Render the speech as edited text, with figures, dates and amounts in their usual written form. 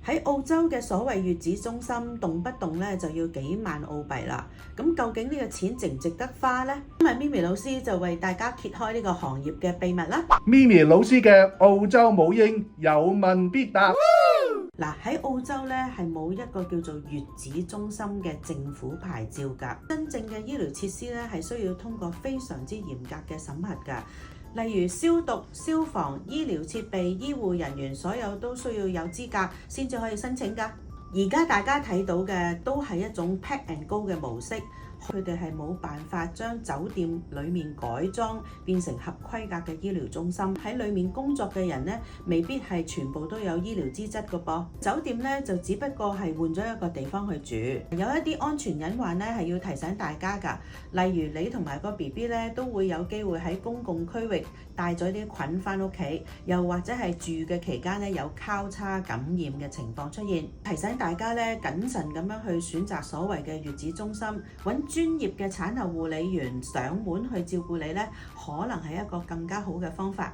喺澳洲嘅所謂月子中心，動不動咧就要幾萬澳幣啦。咁究竟呢個錢值唔值得花呢？今日 Mimi 老師就為大家揭開呢個行業嘅秘密啦。Mimi 老師嘅澳洲母嬰有問必答。嗱，喺澳洲咧係冇一個叫做月子中心嘅政府牌照㗎。真正嘅醫療設施咧係需要通過非常之嚴格嘅審核㗎。例如消毒、消防、醫療設備、醫護人員，所有都需要有資格先至可以申請㗎。而家大家睇到嘅都係一種 pack and go 嘅模式，佢哋係冇辦法將酒店裡面改裝變成合規格嘅醫療中心。喺裡面工作嘅人呢，未必係全部都有醫療資質㗎噃。酒店呢，就只不過係換咗一個地方去住。有一啲安全隱患呢，係要提醒大家㗎。例如你同埋個 BB 呢，都會有機會喺公共區域帶咗啲菌返屋企，又或者係住嘅期間呢，有交叉感染嘅情況出現。提醒大家咧，謹慎咁樣去選擇所謂嘅月子中心，揾專業嘅產後護理員上門去照顧你咧，可能係一個更加好嘅方法。